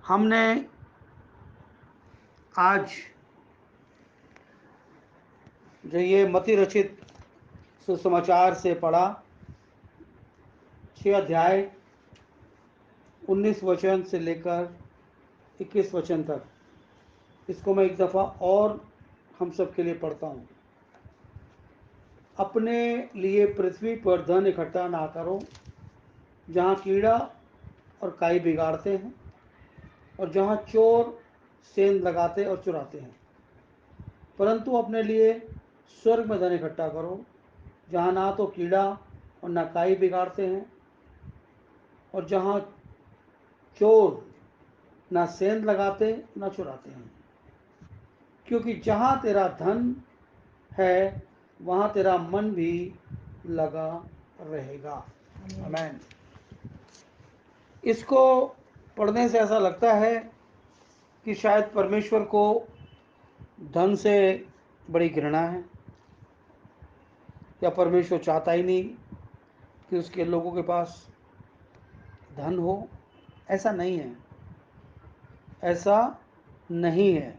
हमने आज जो ये मती रचित सुसमाचार से पढ़ा 6 अध्याय 19 वचन से लेकर 21 वचन तक, इसको मैं एक दफ़ा और हम सब के लिए पढ़ता हूँ। अपने लिए पृथ्वी पर धन इकट्ठा ना करो, जहाँ कीड़ा और काई बिगाड़ते हैं और जहाँ चोर सेंध लगाते और चुराते हैं, परंतु अपने लिए स्वर्ग में धन इकट्ठा करो, जहाँ ना तो कीड़ा और ना काई बिगाड़ते हैं और जहाँ चोर ना सेंध लगाते ना चुराते हैं। क्योंकि जहाँ तेरा धन है वहाँ तेरा मन भी लगा रहेगा। आमीन। इसको पढ़ने से ऐसा लगता है कि शायद परमेश्वर को धन से बड़ी घृणा है, या परमेश्वर चाहता ही नहीं कि उसके लोगों के पास धन हो। ऐसा नहीं है, ऐसा नहीं है,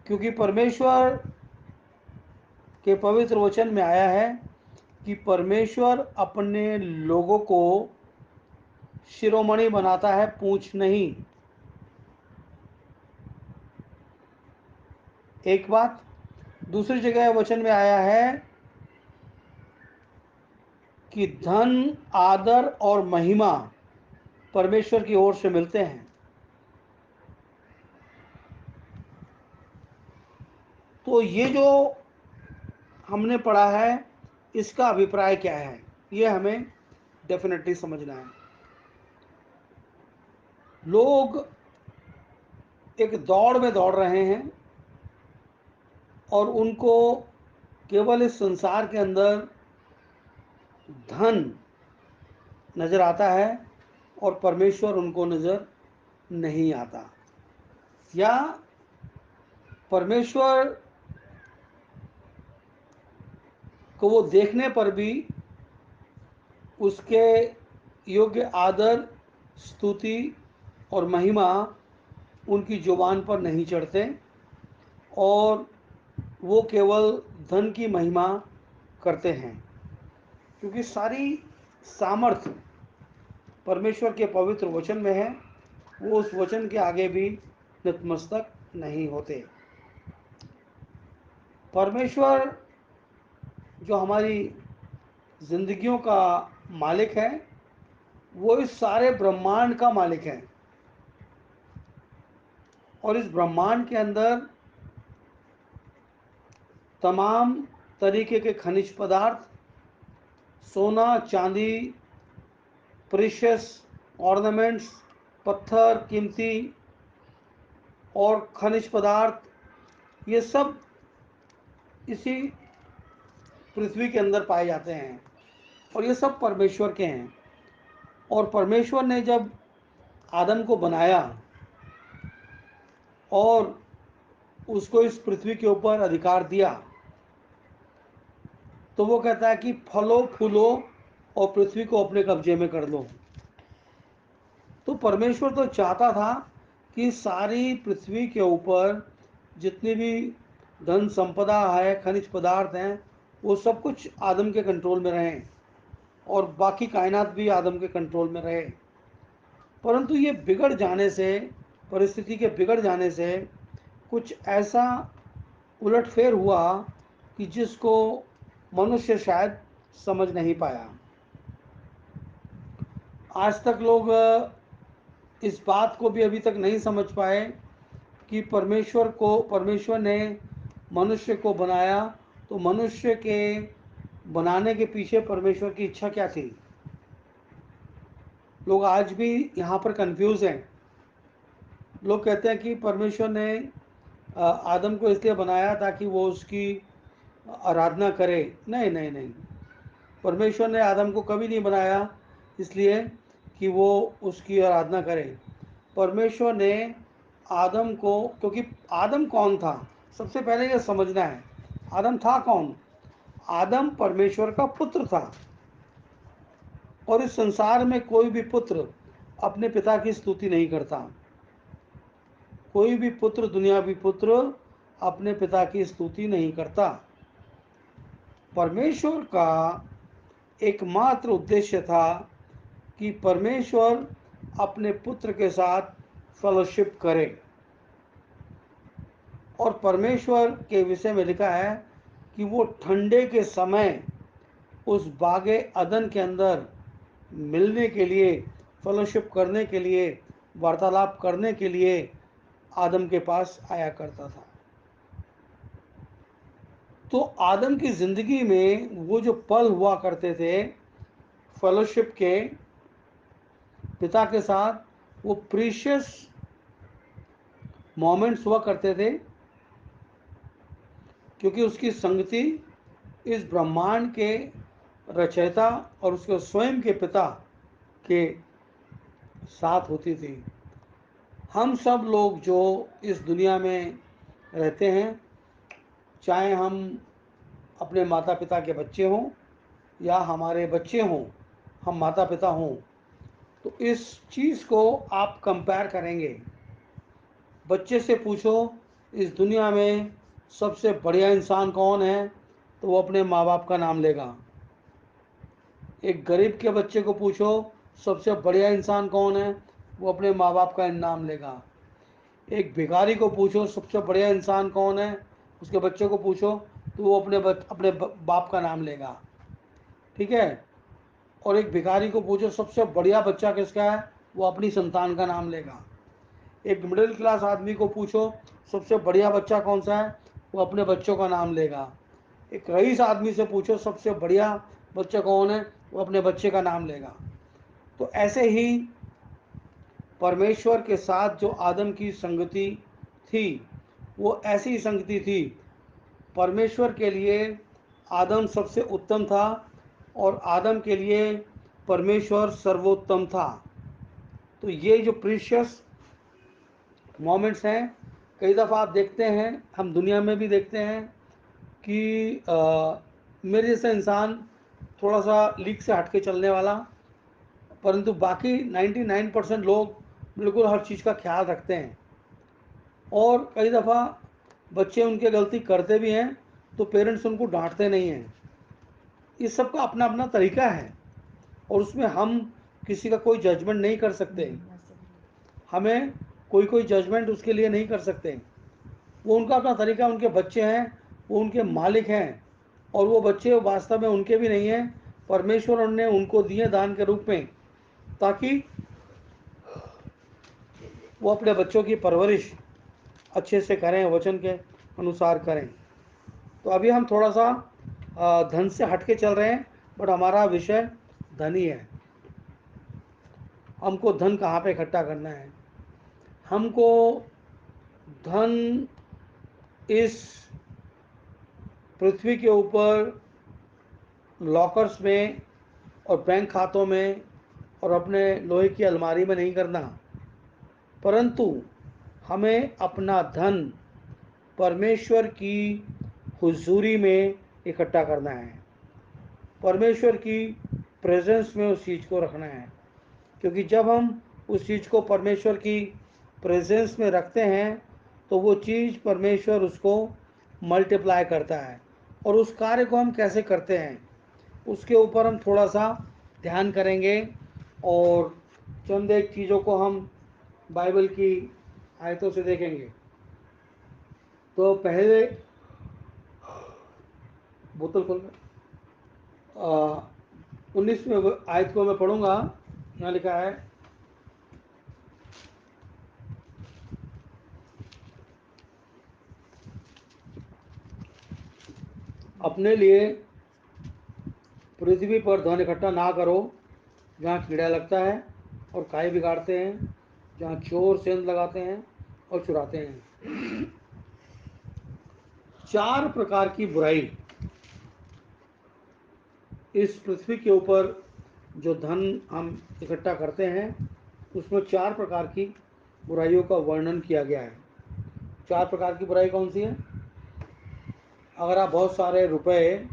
क्योंकि परमेश्वर के पवित्र वचन में आया है कि परमेश्वर अपने लोगों को शिरोमणि बनाता है, पूंछ नहीं। एक बात। दूसरी जगह वचन में आया है कि धन, आदर और महिमा परमेश्वर की ओर से मिलते हैं। तो ये जो हमने पढ़ा है, इसका अभिप्राय क्या है, ये हमें डेफिनेटली समझना है। लोग एक दौड़ में दौड़ रहे हैं और उनको केवल इस संसार के अंदर धन नजर आता है और परमेश्वर उनको नजर नहीं आता, या परमेश्वर को वो देखने पर भी उसके योग्य आदर, स्तुति और महिमा उनकी जुबान पर नहीं चढ़ते और वो केवल धन की महिमा करते हैं, क्योंकि सारी सामर्थ्य परमेश्वर के पवित्र वचन में है। वो उस वचन के आगे भी नतमस्तक नहीं होते। परमेश्वर जो हमारी जिंदगियों का मालिक है, वो इस सारे ब्रह्मांड का मालिक है, और इस ब्रह्मांड के अंदर तमाम तरीके के खनिज पदार्थ, सोना, चांदी, प्रीशियस ऑर्नामेंट्स, पत्थर, कीमती और खनिज पदार्थ, ये सब इसी पृथ्वी के अंदर पाए जाते हैं और ये सब परमेश्वर के हैं। और परमेश्वर ने जब आदम को बनाया और उसको इस पृथ्वी के ऊपर अधिकार दिया, तो वो कहता है कि फलो फूलो और पृथ्वी को अपने कब्जे में कर लो। तो परमेश्वर तो चाहता था कि सारी पृथ्वी के ऊपर जितनी भी धन संपदा है, खनिज पदार्थ हैं, वो सब कुछ आदम के कंट्रोल में रहें और बाकी कायनात भी आदम के कंट्रोल में रहे। परंतु ये बिगड़ जाने से, परिस्थिति के बिगड़ जाने से कुछ ऐसा उलटफेर हुआ कि जिसको मनुष्य शायद समझ नहीं पाया। आज तक लोग इस बात को भी अभी तक नहीं समझ पाए कि परमेश्वर ने मनुष्य को बनाया, तो मनुष्य के बनाने के पीछे परमेश्वर की इच्छा क्या थी। लोग आज भी यहाँ पर कंफ्यूज हैं। लोग कहते हैं कि परमेश्वर ने आदम को इसलिए बनाया ताकि वो उसकी आराधना करे। नहीं नहीं नहीं, परमेश्वर ने आदम को कभी नहीं बनाया इसलिए कि वो उसकी आराधना करे। परमेश्वर ने आदम को, क्योंकि आदम कौन था, सबसे पहले ये समझना है, आदम था कौन। आदम परमेश्वर का पुत्र था, और इस संसार में कोई भी पुत्र अपने पिता की स्तुति नहीं करता। कोई भी पुत्र, दुनियावी पुत्र, अपने पिता की स्तुति नहीं करता। परमेश्वर का एकमात्र उद्देश्य था कि परमेश्वर अपने पुत्र के साथ फेलोशिप करे। और परमेश्वर के विषय में लिखा है कि वो ठंडे के समय उस बागे अदन के अंदर मिलने के लिए, फेलोशिप करने के लिए, वार्तालाप करने के लिए आदम के पास आया करता था। तो आदम की ज़िंदगी में वो जो पल हुआ करते थे फेलोशिप के पिता के साथ, वो प्रीशियस मोमेंट्स हुआ करते थे, क्योंकि उसकी संगति इस ब्रह्मांड के रचयिता और उसके स्वयं के पिता के साथ होती थी। हम सब लोग जो इस दुनिया में रहते हैं, चाहे हम अपने माता पिता के बच्चे हों या हमारे बच्चे हों, हम माता पिता हों, तो इस चीज़ को आप कंपेयर करेंगे। बच्चे से पूछो इस दुनिया में सबसे बढ़िया इंसान कौन है, तो वो अपने माँ बाप का नाम लेगा। एक गरीब के बच्चे को पूछो सबसे बढ़िया इंसान कौन है, वो अपने माँ बाप का नाम लेगा। एक भिखारी को पूछो सबसे बढ़िया इंसान कौन है, उसके बच्चे को पूछो तो वो अपने बाप का नाम लेगा। ठीक है। और एक भिखारी को पूछो सबसे बढ़िया बच्चा किसका है, वो अपनी संतान का नाम लेगा। एक मिडिल क्लास आदमी को पूछो सबसे बढ़िया बच्चा कौन सा है, वो अपने बच्चों का नाम लेगा। एक रईस आदमी से पूछो सबसे बढ़िया बच्चा कौन है, वो अपने बच्चे का नाम लेगा। तो ऐसे ही परमेश्वर के साथ जो आदम की संगति थी, वो ऐसी संगति थी। परमेश्वर के लिए आदम सबसे उत्तम था और आदम के लिए परमेश्वर सर्वोत्तम था। तो ये जो प्रीशियस मोमेंट्स हैं, कई दफ़ा आप देखते हैं, हम दुनिया में भी देखते हैं कि मेरे जैसा इंसान थोड़ा सा लीक से हट के चलने वाला, परंतु बाकी 99% लोग बिल्कुल हर चीज़ का ख्याल रखते हैं। और कई दफ़ा बच्चे उनके गलती करते भी हैं तो पेरेंट्स उनको डांटते नहीं हैं। इस सब का अपना अपना तरीका है और उसमें हम किसी का कोई जजमेंट नहीं कर सकते। हमें कोई जजमेंट उसके लिए नहीं कर सकते। वो उनका अपना तरीका, उनके बच्चे हैं, वो उनके मालिक हैं और वो बच्चे वास्तव में उनके भी नहीं हैं, परमेश्वर ने उनको दिए दान के रूप में, ताकि वो अपने बच्चों की परवरिश अच्छे से करें, वचन के अनुसार करें। तो अभी हम थोड़ा सा धन से हट के चल रहे हैं, बट हमारा विषय धन ही है। हमको धन कहाँ पे इकट्ठा करना है? हमको धन इस पृथ्वी के ऊपर लॉकर्स में और बैंक खातों में और अपने लोहे की अलमारी में नहीं करना, परंतु हमें अपना धन परमेश्वर की हुजूरी में इकट्ठा करना है। परमेश्वर की प्रेजेंस में उस चीज़ को रखना है, क्योंकि जब हम उस चीज़ को परमेश्वर की प्रेजेंस में रखते हैं तो वो चीज़ परमेश्वर उसको मल्टीप्लाई करता है। और उस कार्य को हम कैसे करते हैं उसके ऊपर हम थोड़ा सा ध्यान करेंगे और चंद एक चीज़ों को हम बाइबल की आयतों से देखेंगे। तो पहले बोतल खोल 19वें आयत को मैं पढ़ूंगा। यहाँ लिखा है, अपने लिए पृथ्वी पर धन इकट्ठा ना करो जहाँ कीड़ा लगता है और काई बिगाड़ते हैं, जहाँ चोर सेंध लगाते हैं और चुराते हैं। 4 प्रकार की बुराई इस पृथ्वी के ऊपर जो धन हम इकट्ठा करते हैं उसमें 4 प्रकार की बुराइयों का वर्णन किया गया है। 4 प्रकार की बुराई कौन सी है? अगर आप बहुत सारे रुपए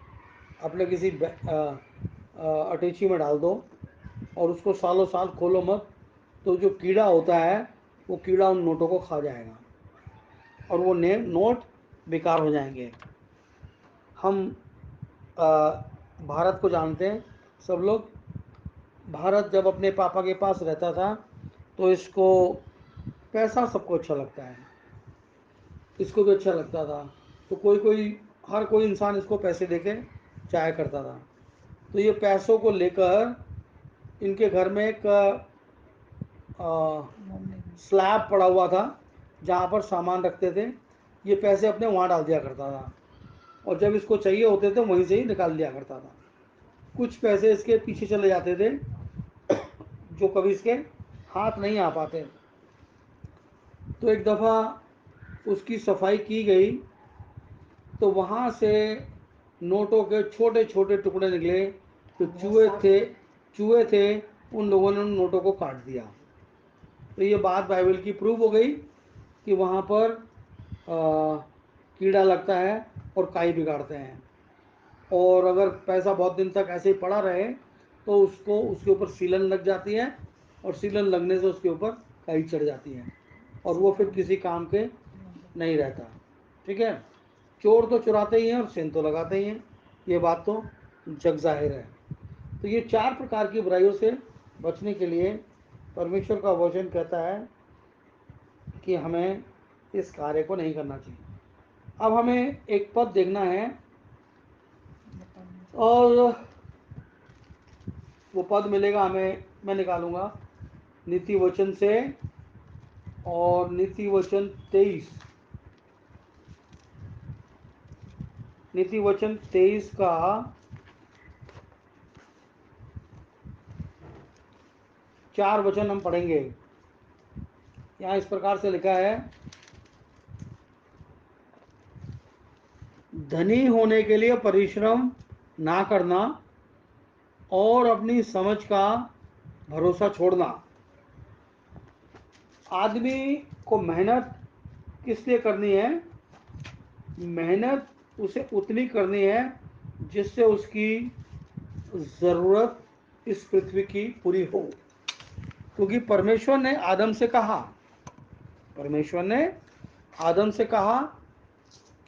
अपने किसी अटैची में डाल दो और उसको सालों साल खोलो मत, तो जो कीड़ा होता है वो कीड़ा उन नोटों को खा जाएगा। और वो नोट बेकार हो जाएंगे। हम भारत को जानते हैं सब लोग। भारत जब अपने पापा के पास रहता था तो इसको पैसा सबको अच्छा लगता है, इसको भी अच्छा लगता था। तो हर कोई इंसान इसको पैसे देके जाया करता था। तो ये पैसों को लेकर इनके घर में एक स्लैब पड़ा हुआ था जहाँ पर सामान रखते थे। ये पैसे अपने वहाँ डाल दिया करता था और जब इसको चाहिए होते थे वहीं से ही निकाल दिया करता था। कुछ पैसे इसके पीछे चले जाते थे जो कभी इसके हाथ नहीं आ पाते। तो एक दफ़ा उसकी सफाई की गई तो वहाँ से नोटों के छोटे छोटे टुकड़े निकले। तो चूहे थे, उन लोगों ने उन नोटों को काट दिया। तो ये बात बाइबल की प्रूव हो गई कि वहाँ पर कीड़ा लगता है और काई बिगाड़ते हैं। और अगर पैसा बहुत दिन तक ऐसे ही पड़ा रहे तो उसको उसके ऊपर सीलन लग जाती है और सीलन लगने से उसके ऊपर काई चढ़ जाती है और वो फिर किसी काम के नहीं रहता। ठीक है, चोर तो चुराते ही हैं और सेंध तो लगाते ही हैं, ये बात तो जग जाहिर है। तो ये 4 प्रकार की बुराइयों से बचने के लिए परमेश्वर का वचन कहता है कि हमें इस कार्य को नहीं करना चाहिए। अब हमें एक पद देखना है और वो पद मिलेगा हमें, मैं निकालूंगा नीति वचन से, और नीति वचन 23, नीति वचन 23 का 4 वचन हम पढ़ेंगे। यहाँ इस प्रकार से लिखा है, धनी होने के लिए परिश्रम ना करना और अपनी समझ का भरोसा छोड़ना। आदमी को मेहनत किस लिए करनी है? मेहनत उसे उतनी करनी है जिससे उसकी ज़रूरत इस पृथ्वी की पूरी हो। क्योंकि परमेश्वर ने आदम से कहा, परमेश्वर ने आदम से कहा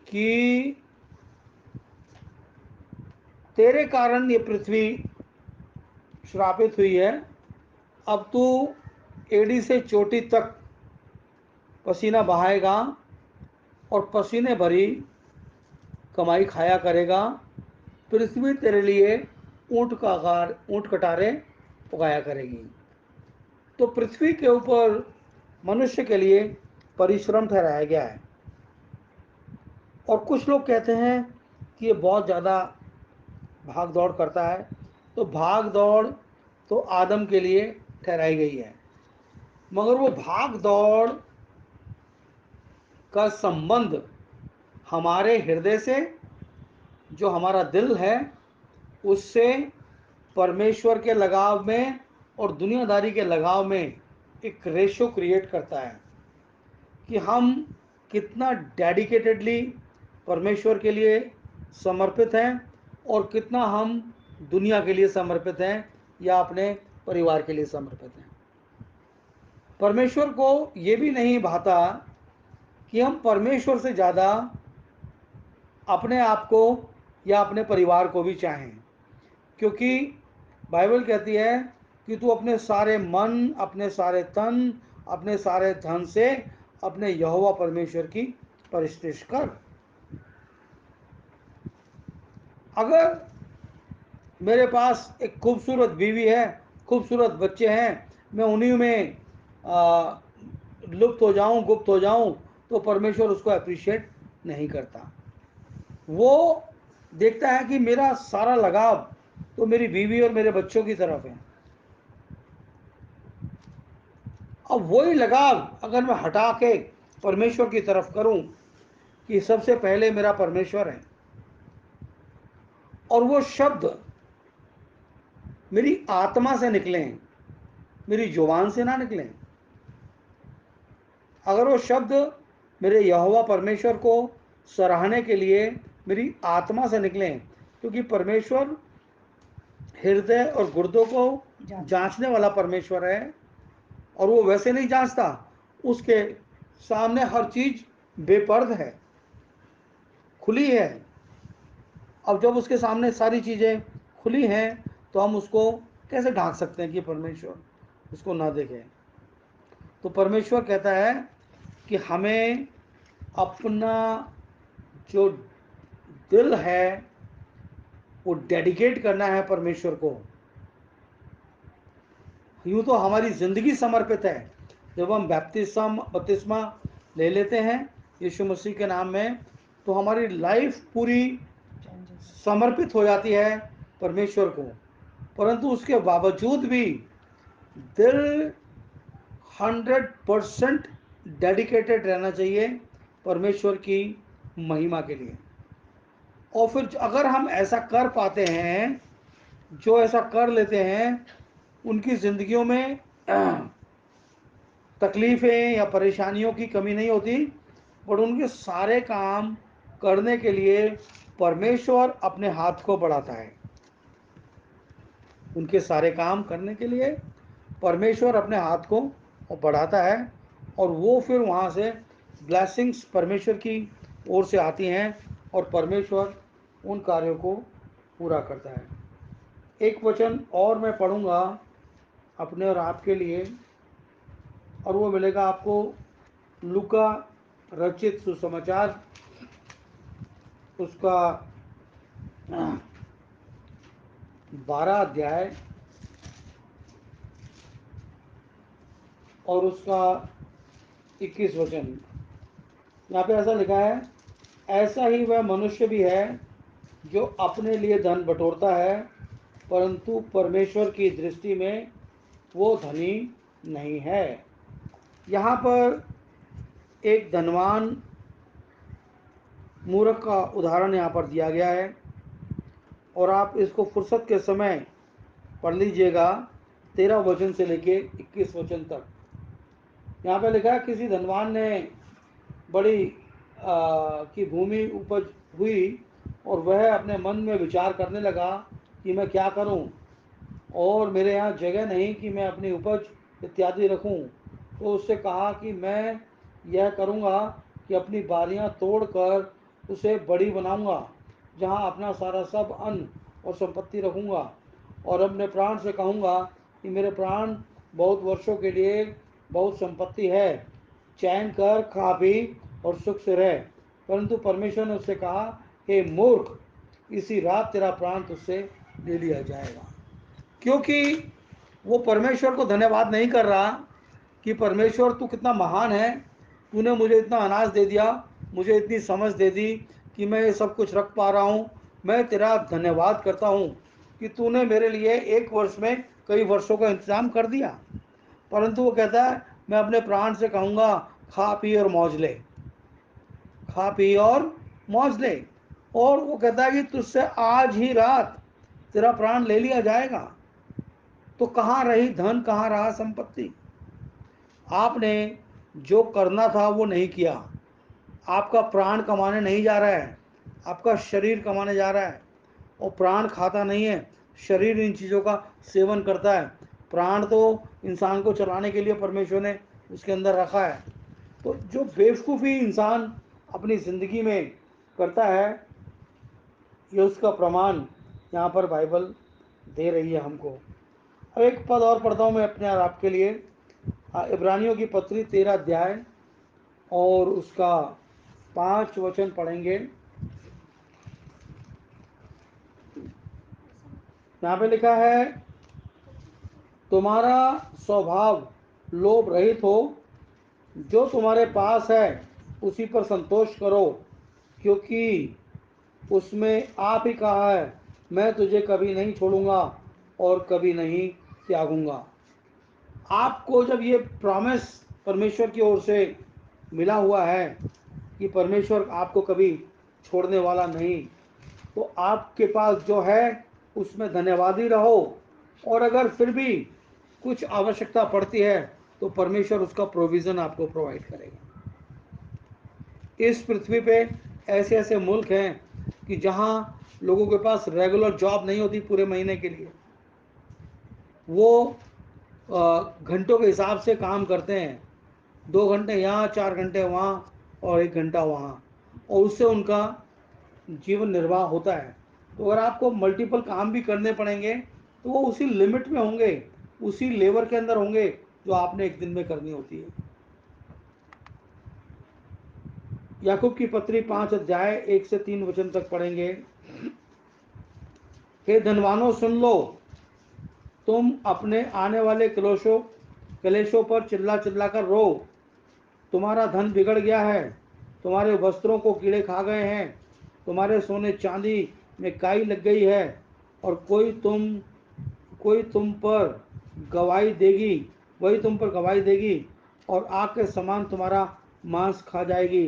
कि तेरे कारण ये पृथ्वी श्रापित हुई है। अब तू एड़ी से चोटी तक पसीना बहाएगा और पसीने भरी कमाई खाया करेगा। पृथ्वी तेरे लिए ऊंट कटारे उगाया करेगी। तो पृथ्वी के ऊपर मनुष्य के लिए परिश्रम ठहराया गया है। और कुछ लोग कहते हैं कि ये बहुत ज़्यादा भाग दौड़ करता है। तो भाग दौड़ तो आदम के लिए ठहराई गई है, मगर वो भाग दौड़ का संबंध हमारे हृदय से, जो हमारा दिल है उससे, परमेश्वर के लगाव में और दुनियादारी के लगाव में एक रेशो क्रिएट करता है कि हम कितना डेडिकेटेडली परमेश्वर के लिए समर्पित हैं और कितना हम दुनिया के लिए समर्पित हैं या अपने परिवार के लिए समर्पित हैं। परमेश्वर को ये भी नहीं भाता कि हम परमेश्वर से ज़्यादा अपने आप को या अपने परिवार को भी चाहें, क्योंकि बाइबल कहती है कि तू अपने सारे मन, अपने सारे तन, अपने सारे धन से अपने यहोवा परमेश्वर की परिस्तुति कर। अगर मेरे पास एक खूबसूरत बीवी है, खूबसूरत बच्चे हैं, मैं उन्हीं में लुप्त हो जाऊं, गुप्त हो जाऊं, तो परमेश्वर उसको अप्रिशिएट नहीं करता। वो देखता है कि मेरा सारा लगाव तो मेरी बीवी और मेरे बच्चों की तरफ है। अब वही लगाव अगर मैं हटा के परमेश्वर की तरफ करूं कि सबसे पहले मेरा परमेश्वर है, और वो शब्द मेरी आत्मा से निकलें, मेरी जुबान से ना निकलें, अगर वो शब्द मेरे यहोवा परमेश्वर को सराहने के लिए मेरी आत्मा से निकलें, क्योंकि परमेश्वर हृदय और गुर्दों को जांचने वाला परमेश्वर है और वो वैसे नहीं जांचता। उसके सामने हर चीज बेपर्द है, खुली है। अब जब उसके सामने सारी चीज़ें खुली हैं तो हम उसको कैसे ढांक सकते हैं कि परमेश्वर उसको ना देखें। तो परमेश्वर कहता है कि हमें अपना जो दिल है वो डेडिकेट करना है परमेश्वर को। यूँ तो हमारी ज़िंदगी समर्पित है। जब हम बपतिस्मा ले लेते हैं यीशु मसीह के नाम में, तो हमारी लाइफ पूरी समर्पित हो जाती है परमेश्वर को। परंतु उसके बावजूद भी दिल 100% डेडिकेटेड रहना चाहिए परमेश्वर की महिमा के लिए। और फिर अगर हम ऐसा कर पाते हैं, जो ऐसा कर लेते हैं, उनकी ज़िंदगियों में तकलीफ़ें या परेशानियों की कमी नहीं होती, पर उनके सारे काम करने के लिए परमेश्वर अपने हाथ को बढ़ाता है। उनके सारे काम करने के लिए परमेश्वर अपने हाथ को बढ़ाता है, और वो फिर वहाँ से ब्लेसिंग्स परमेश्वर की ओर से आती हैं और परमेश्वर उन कार्यों को पूरा करता है। एक वचन और मैं पढ़ूंगा अपने और आपके लिए, और वो मिलेगा आपको लूका रचित सुसमाचार, उसका 12 अध्याय और उसका 21 वचन। यहाँ पे ऐसा लिखा है, ऐसा ही वह मनुष्य भी है जो अपने लिए धन बटोरता है, परंतु परमेश्वर की दृष्टि में वो धनी नहीं है। यहाँ पर एक धनवान मूर्ख का उदाहरण यहाँ पर दिया गया है, और आप इसको फुर्सत के समय पढ़ लीजिएगा 13 वचन से लेके 21 वचन तक। यहाँ पे लिखा है, किसी धनवान ने बड़ी की भूमि उपज हुई, और वह अपने मन में विचार करने लगा कि मैं क्या करूं, और मेरे यहाँ जगह नहीं कि मैं अपनी उपज इत्यादि रखूं। तो उससे कहा कि मैं यह करूंगा कि अपनी बारियां तोड़कर उसे बड़ी बनाऊंगा, जहां अपना सारा सब अन्न और संपत्ति रखूंगा, और अपने प्राण से कहूंगा कि मेरे प्राण, बहुत वर्षों के लिए बहुत संपत्ति है, चैन कर, खा पी और सुख से रह। परंतु परमेश्वर ने उससे कहा, हे मूर्ख, इसी रात तेरा प्राण तुझसे ले लिया जाएगा। क्योंकि वो परमेश्वर को धन्यवाद नहीं कर रहा कि परमेश्वर तू कितना महान है, तूने मुझे इतना अनाज दे दिया, मुझे इतनी समझ दे दी कि मैं ये सब कुछ रख पा रहा हूँ, मैं तेरा धन्यवाद करता हूँ कि तूने मेरे लिए एक वर्ष में कई वर्षों का इंतजाम कर दिया। परंतु वो कहता है, मैं अपने प्राण से कहूँगा, खा पी और मौज ले, खा पी और मौज ले। और वो कहता है कि तुझसे आज ही रात तेरा प्राण ले लिया जाएगा। तो कहाँ रही धन, कहाँ रहा संपत्ति? आपने जो करना था वो नहीं किया। आपका प्राण कमाने नहीं जा रहा है, आपका शरीर कमाने जा रहा है। और प्राण खाता नहीं है, शरीर इन चीज़ों का सेवन करता है। प्राण तो इंसान को चलाने के लिए परमेश्वर ने उसके अंदर रखा है। तो जो बेवकूफ़ी इंसान अपनी ज़िंदगी में करता है, ये उसका प्रमाण यहाँ पर बाइबल दे रही है हमको। अब एक पद और पढ़ता हूँ मैं अपने और आपके लिए, इब्रानियों की पत्री 13 अध्याय और उसका 5 वचन पढ़ेंगे। यहाँ पे लिखा है, तुम्हारा स्वभाव लोभ रहित हो, जो तुम्हारे पास है उसी पर संतोष करो, क्योंकि उसमें आप ही कहा है, मैं तुझे कभी नहीं छोड़ूंगा और कभी नहीं त्यागूंगा। आपको जब ये प्रॉमिस परमेश्वर की ओर से मिला हुआ है कि परमेश्वर आपको कभी छोड़ने वाला नहीं, तो आपके पास जो है उसमें धन्यवादी रहो। और अगर फिर भी कुछ आवश्यकता पड़ती है तो परमेश्वर उसका प्रोविज़न आपको प्रोवाइड करेगा। इस पृथ्वी पे ऐसे ऐसे मुल्क हैं कि जहाँ लोगों के पास रेगुलर जॉब नहीं होती पूरे महीने के लिए, वो घंटों के हिसाब से काम करते हैं, 2 घंटे यहाँ, 4 घंटे वहाँ, और 1 घंटा वहाँ, और उससे उनका जीवन निर्वाह होता है। तो अगर आपको मल्टीपल काम भी करने पड़ेंगे तो वो उसी लिमिट में होंगे, उसी लेवर के अंदर होंगे जो आपने एक दिन में करनी होती है। याकूब की पत्री 5 अध्याय 1 से 3 वचन तक पढ़ेंगे। हे धनवानों सुन लो, तुम अपने आने वाले कलेशों पर चिल्ला चिल्ला कर रो। तुम्हारा धन बिगड़ गया है, तुम्हारे वस्त्रों को कीड़े खा गए हैं, तुम्हारे सोने चांदी में काई लग गई है, और कोई तुम पर गवाही देगी वही तुम पर गवाही देगी, और आग के समान तुम्हारा मांस खा जाएगी।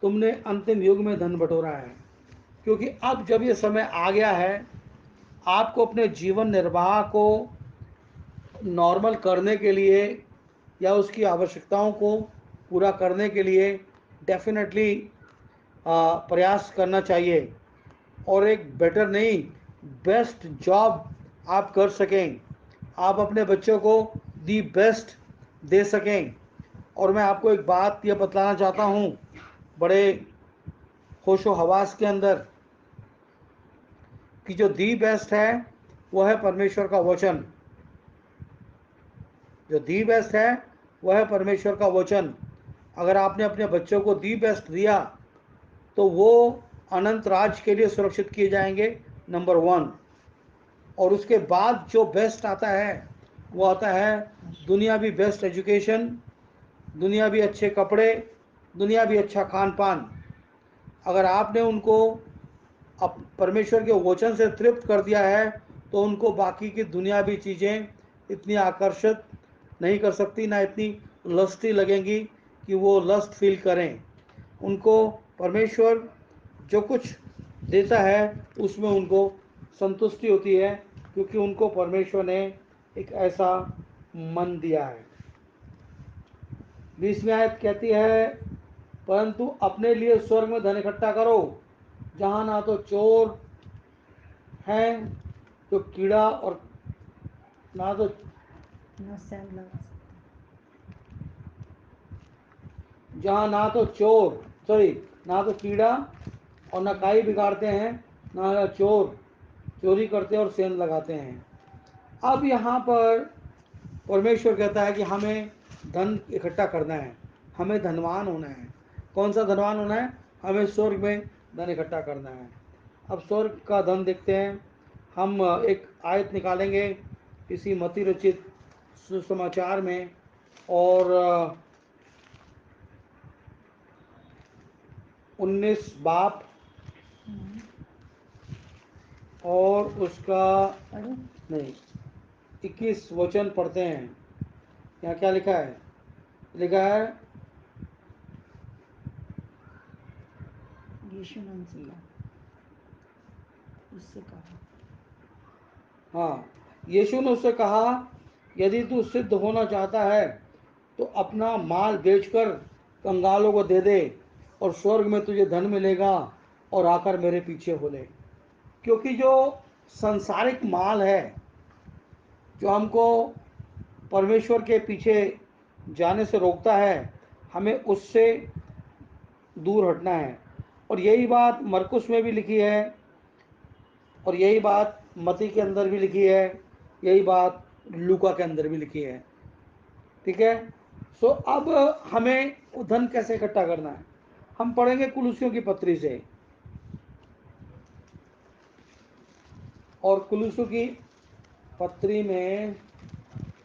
तुमने अंतिम युग में धन बटोरा है। क्योंकि अब जब ये समय आ गया है, आपको अपने जीवन निर्वाह को नॉर्मल करने के लिए या उसकी आवश्यकताओं को पूरा करने के लिए डेफिनेटली प्रयास करना चाहिए, और एक बेटर नहीं, बेस्ट जॉब आप कर सकें, आप अपने बच्चों को दी बेस्ट दे सकें। और मैं आपको एक बात यह बतलाना चाहता हूँ बड़े होशो हवास के अंदर, कि जो दी बेस्ट है वह है परमेश्वर का वचन। जो दी बेस्ट है वह है परमेश्वर का वचन। अगर आपने अपने बच्चों को दी बेस्ट दिया तो वो अनंत राज के लिए सुरक्षित किए जाएंगे, नंबर 1। और उसके बाद जो बेस्ट आता है वो आता है दुनिया भी बेस्ट एजुकेशन, दुनिया भी अच्छे कपड़े, दुनिया भी अच्छा खान पान। अगर आपने उनको अब परमेश्वर के वचन से तृप्त कर दिया है तो उनको बाकी की दुनियावी चीज़ें इतनी आकर्षित नहीं कर सकती, ना इतनी लस्टी लगेंगी कि वो लस्ट फील करें। उनको परमेश्वर जो कुछ देता है उसमें उनको संतुष्टि होती है, क्योंकि उनको परमेश्वर ने एक ऐसा मन दिया है। 20वीं आयत कहती है, परंतु अपने लिए स्वर्ग में धन इकट्ठा करो, जहाँ ना तो चोर है तो कीड़ा, और ना तो जहाँ ना तो ना तो कीड़ा और ना काई बिगाड़ते हैं, ना चोर चोरी करते और सेंध लगाते हैं। अब यहाँ पर परमेश्वर कहता है कि हमें धन इकट्ठा करना है, हमें धनवान होना है। कौन सा धनवान होना है? हमें स्वर्ग में धन इकट्ठा करना है। अब स्वर्ग का धन देखते हैं। हम एक आयत निकालेंगे इसी मती रचित सुसमाचार में, और 19 बाप और उसका नहीं 21 वचन पढ़ते हैं। यहाँ क्या लिखा है? लिखा है, यीशु ने उससे कहा, हाँ, यीशु ने उससे कहा, यदि तू सिद्ध होना चाहता है तो अपना माल बेचकर कंगालों को दे दे, और स्वर्ग में तुझे धन मिलेगा, और आकर मेरे पीछे हो ले। क्योंकि जो संसारिक माल है जो हमको परमेश्वर के पीछे जाने से रोकता है, हमें उससे दूर हटना है। और यही बात मरकुस में भी लिखी है, और यही बात मती के अंदर भी लिखी है, यही बात लूका के अंदर भी लिखी है। ठीक है। सो अब हमें धन कैसे इकट्ठा करना है, हम पढ़ेंगे कुलुसियों की पत्री से, और कुलुसियों की पत्री में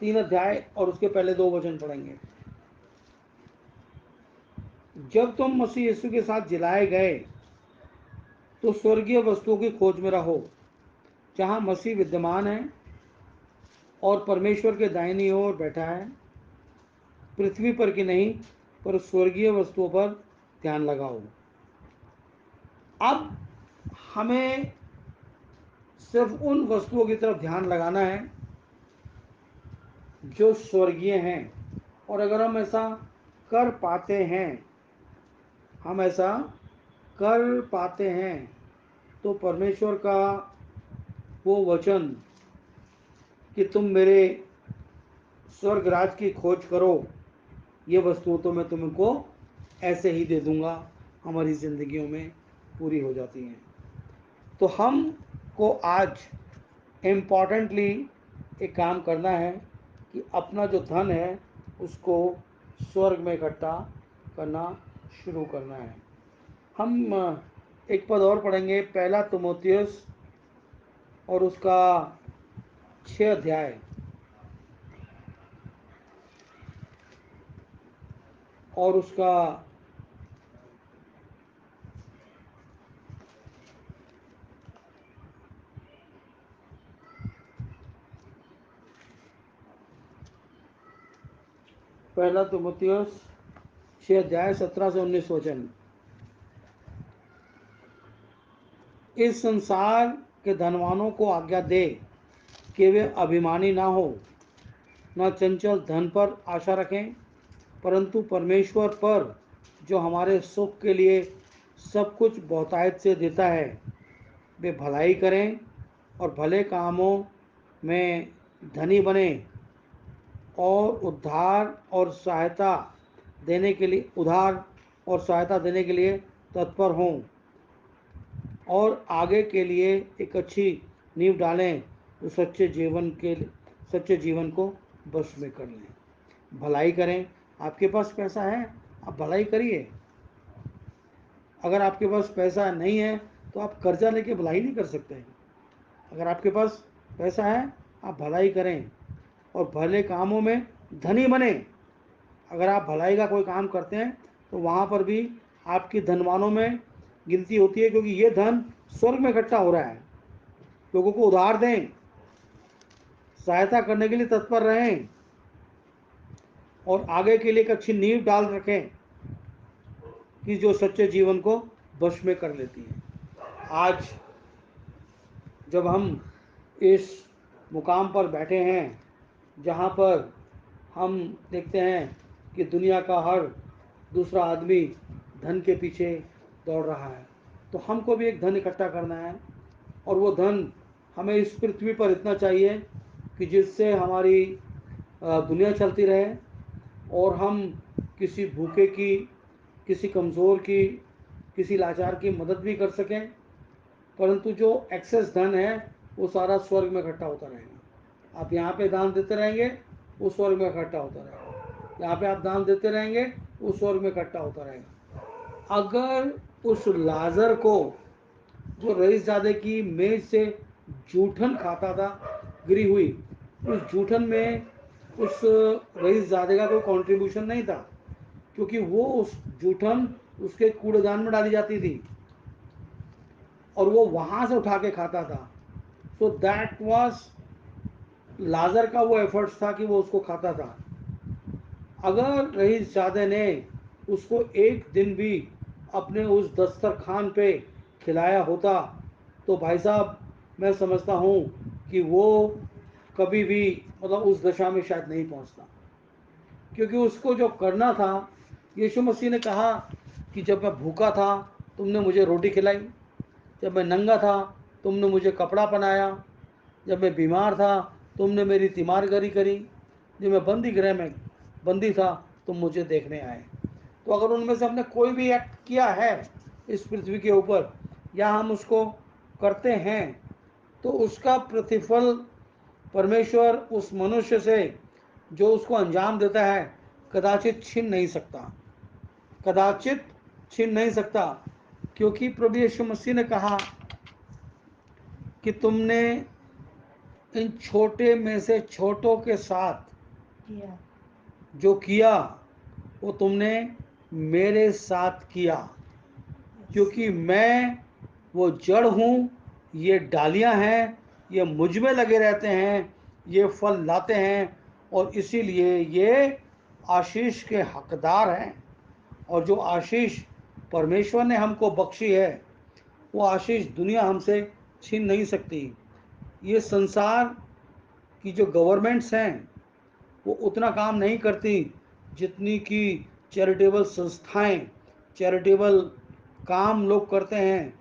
3 अध्याय और उसके पहले 2 वचन पढ़ेंगे। जब तुम मसीह यीशु के साथ जिलाए गए तो स्वर्गीय वस्तुओं की खोज में रहो, जहां मसीह विद्यमान है और परमेश्वर के दाहिनी ओर बैठा है। पृथ्वी पर की नहीं, पर स्वर्गीय वस्तुओं पर ध्यान लगाओ। अब हमें सिर्फ उन वस्तुओं की तरफ ध्यान लगाना है जो स्वर्गीय हैं। और अगर हम ऐसा कर पाते हैं, हम ऐसा कर पाते हैं तो परमेश्वर का वो वचन कि तुम मेरे स्वर्ग राज की खोज करो, ये वस्तुओं तो मैं तुमको ऐसे ही दे दूंगा, हमारी ज़िंदगियों में पूरी हो जाती हैं। तो हम को आज इम्पॉर्टेंटली एक काम करना है कि अपना जो धन है उसको स्वर्ग में इकट्ठा करना शुरू करना है। हम एक पद और पढ़ेंगे, पहला तिमोथियुस और उसका 6 अध्याय और उसका 6 अध्याय 17 से 19 वचन। इस संसार के धनवानों को आज्ञा दे कि वे अभिमानी ना हो, न चंचल धन पर आशा रखें, परंतु परमेश्वर पर जो हमारे सुख के लिए सब कुछ बहुतायत से देता है, वे भलाई करें और भले कामों में धनी बने और उद्धार और सहायता देने के लिए तत्पर हों और आगे के लिए एक अच्छी नींव डालें, तो सच्चे जीवन को बस में कर लें। भलाई करें। आपके पास पैसा है, आप भलाई करिए। अगर आपके पास पैसा नहीं है तो आप कर्जा लेके भलाई नहीं कर सकते हैं। अगर आपके पास पैसा है, आप भलाई करें और भले कामों में धनी बने। अगर आप भलाई का कोई काम करते हैं तो वहाँ पर भी आपकी धनवानों में गिनती होती है, क्योंकि ये धन स्वर्ग में इकट्ठा हो रहा है। लोगों को उधार दें, सहायता करने के लिए तत्पर रहें और आगे के लिए एक अच्छी नींव डाल रखें कि जो सच्चे जीवन को वश में कर लेती है। आज जब हम इस मुकाम पर बैठे हैं जहाँ पर हम देखते हैं कि दुनिया का हर दूसरा आदमी धन के पीछे दौड़ रहा है, तो हमको भी एक धन इकट्ठा करना है। और वो धन हमें इस पृथ्वी पर इतना चाहिए कि जिससे हमारी दुनिया चलती रहे और हम किसी भूखे की, किसी कमज़ोर की, किसी लाचार की मदद भी कर सकें। परंतु जो एक्सेस धन है वो सारा स्वर्ग में इकट्ठा होता रहेगा। आप यहाँ पे दान देते रहेंगे, वो स्वर्ग में इकट्ठा होता रहेगा। यहाँ पे आप दान देते रहेंगे, वो स्वर्ग में इकट्ठा होता रहेगा। अगर उस लाजर को, जो रईसजादे की मेज से जूठन खाता था गिरी हुई, उस जूठन में उस रईसजादे का कोई कंट्रीब्यूशन नहीं था, क्योंकि वो उस जूठन उसके कूड़ेदान में डाली जाती थी और वो वहां से उठा के खाता था। सो दैट वाज लाजर का वो एफर्ट्स था कि वो उसको खाता था। अगर रईसजादे ने उसको एक दिन भी अपने उस दस्तरखान पे खिलाया होता तो भाई साहब, मैं समझता हूँ कि वो कभी भी मतलब उस दशा में शायद नहीं पहुँचता। क्योंकि उसको जो करना था, यीशु मसीह ने कहा कि जब मैं भूखा था तुमने मुझे रोटी खिलाई, जब मैं नंगा था तुमने मुझे कपड़ा पहनाया, जब मैं बीमार था तुमने मेरी तीमारगरी करी, जब मैं बंदी गृह में बंदी था तुम मुझे देखने आए। तो अगर उनमें से हमने कोई भी एक्ट किया है इस पृथ्वी के ऊपर, या हम उसको करते हैं, तो उसका प्रतिफल परमेश्वर उस मनुष्य से जो उसको अंजाम देता है कदाचित छीन नहीं सकता, कदाचित छीन नहीं सकता। क्योंकि प्रभु यीशु मसीह ने कहा कि तुमने इन छोटे में से छोटों के साथ जो किया वो तुमने मेरे साथ किया, क्योंकि मैं वो जड़ हूँ, ये डालियाँ हैं, ये मुझ में लगे रहते हैं, ये फल लाते हैं और इसीलिए ये आशीष के हकदार हैं। और जो आशीष परमेश्वर ने हमको बख्शी है, वो आशीष दुनिया हमसे छीन नहीं सकती। ये संसार की जो गवर्नमेंट्स हैं वो उतना काम नहीं करती जितनी कि चैरिटेबल संस्थाएं, चैरिटेबल काम लोग करते हैं।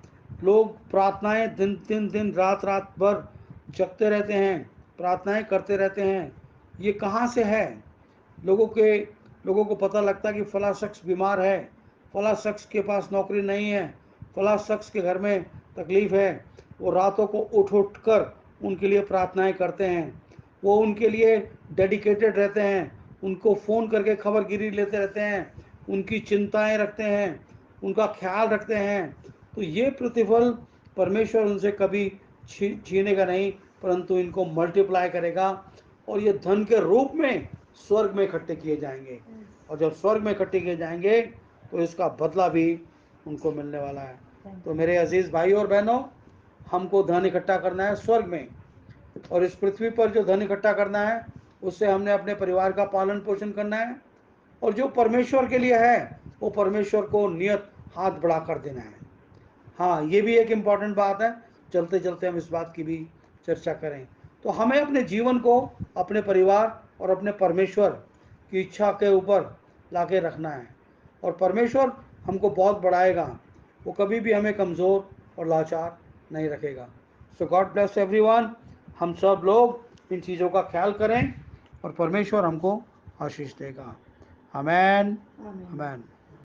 लोग प्रार्थनाएं दिन रात रात भर जगते रहते हैं, प्रार्थनाएं करते रहते हैं। ये कहाँ से है? लोगों को पता लगता है कि फला शख्स बीमार है, फला शख्स के पास नौकरी नहीं है, फला शख्स के घर में तकलीफ़ है, वो रातों को उठ कर उनके लिए प्रार्थनाएं करते हैं, वो उनके लिए डेडिकेटेड रहते हैं, उनको फ़ोन करके खबरगिरी लेते रहते हैं, उनकी चिंताएं रखते हैं, उनका ख्याल रखते हैं। तो ये प्रतिफल परमेश्वर उनसे कभी छीनेगा नहीं, परंतु इनको मल्टीप्लाई करेगा और ये धन के रूप में स्वर्ग में इकट्ठे किए जाएंगे। और जब स्वर्ग में इकट्ठे किए जाएंगे तो इसका बदला भी उनको मिलने वाला है। तो मेरे अजीज भाई और बहनों, हमको धन इकट्ठा करना है स्वर्ग में, और इस पृथ्वी पर जो धन इकट्ठा करना है उससे हमने अपने परिवार का पालन पोषण करना है, और जो परमेश्वर के लिए है वो परमेश्वर को नियत हाथ बढ़ा कर देना है। हाँ, ये भी एक इम्पॉर्टेंट बात है, चलते चलते हम इस बात की भी चर्चा करें। तो हमें अपने जीवन को अपने परिवार और अपने परमेश्वर की इच्छा के ऊपर लाके रखना है, और परमेश्वर हमको बहुत बढ़ाएगा, वो कभी भी हमें कमज़ोर और लाचार नहीं रखेगा। सो गॉड ब्लेस एवरीवन। हम सब लोग इन चीज़ों का ख्याल करें और परमेश्वर हमको आशीष देगा। आमेन, आमेन।